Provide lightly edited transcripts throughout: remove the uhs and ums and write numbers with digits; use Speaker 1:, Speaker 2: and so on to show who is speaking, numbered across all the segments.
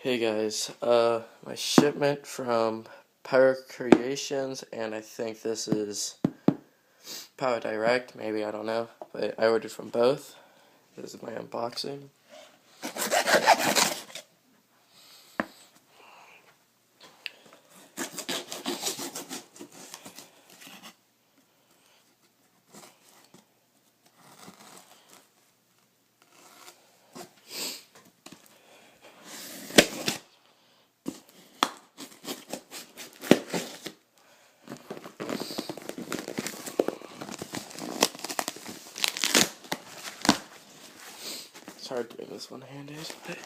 Speaker 1: Hey guys, my shipment from Pyro Creations, and I think this is Power Direct, maybe, I don't know, but I ordered from both. This is my unboxing. It's hard doing this one-handed, but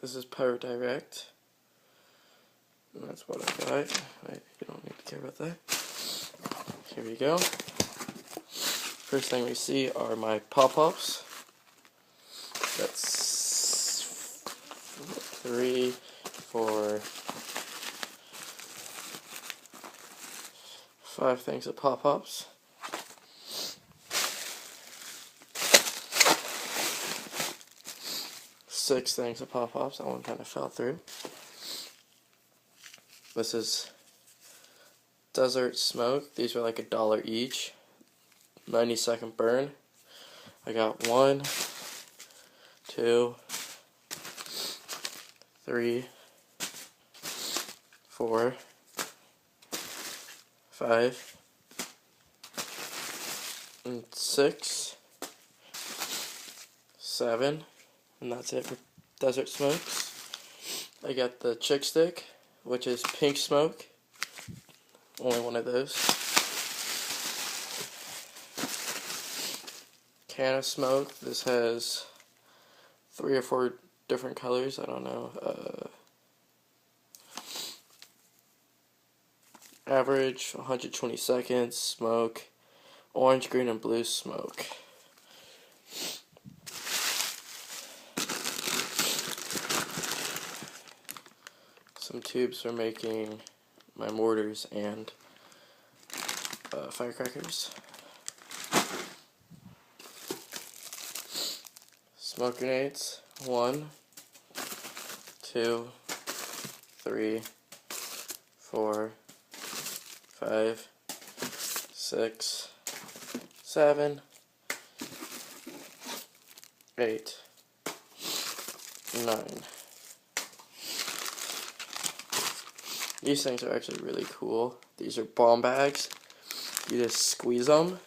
Speaker 1: this is Power Direct, and that's what I got. Wait, you don't need to care about that. Here we go. First thing we see are my pop-ups. That's 3, 4, 5 things of pop-ups. Six things of pop-ups. That one kind of fell through. This is Desert Smoke. These are like $1 each. 90-second burn. I got 1, 2, 3, 4, 5, and 6, 7, and that's it for Desert Smokes. I got the Chick Stick, which is pink smoke. Only one of those. Can of Smoke. This has 3 or 4 different colors. I don't know. Average 120 seconds smoke. Orange, green, and blue smoke. Some tubes for making my mortars and firecrackers. Smoke grenades. 1, 2, 3, 4, 5, 6, 7, 8, 9. These things are actually really cool. These are bomb bags. You just squeeze them,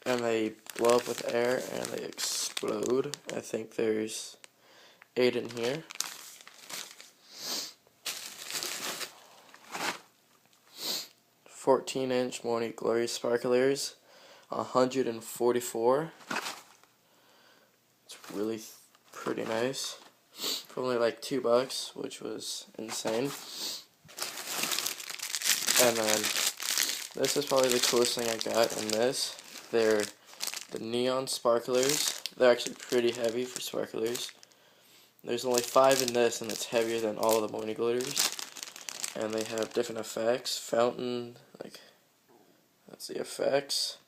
Speaker 1: and they blow up with air, and they explode. I think there's 8 in here. "14-inch Morning Glory sparklers, 144. It's really pretty nice. For only like $2, which was insane. And then this is probably the coolest thing I got in this. They're the neon sparklers. They're actually pretty heavy for sparklers. There's only 5 in this, and it's heavier than all of the Morning Glories. And they have different effects. Fountain, like, that's the effects.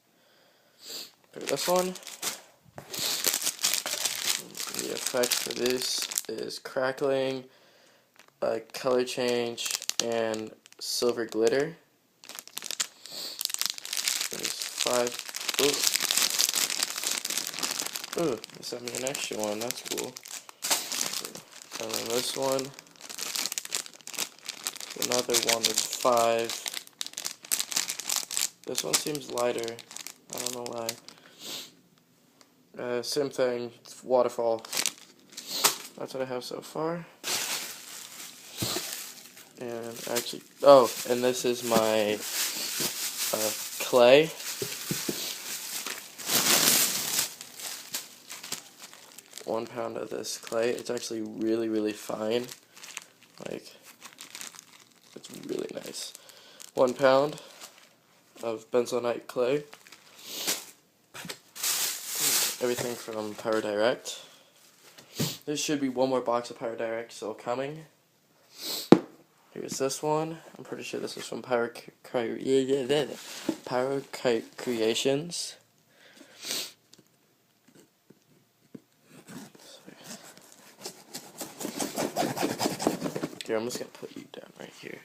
Speaker 1: For this one, the effect for this is crackling, color change, and silver glitter. There's 5. Ooh, they sent me an extra one. That's cool. And then this one, another one with 5. This one seems lighter. I don't know why. Same thing, waterfall. That's what I have so far. And actually, oh, and this is my clay. £1 of this clay. It's actually really, really fine. Like, it's really nice. £1 of benzoyl clay. Everything from Power Direct. There should be one more box of Pyro Direct still coming. Here's this one. I'm pretty sure this is from Pyro Creations. Here, I'm just gonna put you down right here.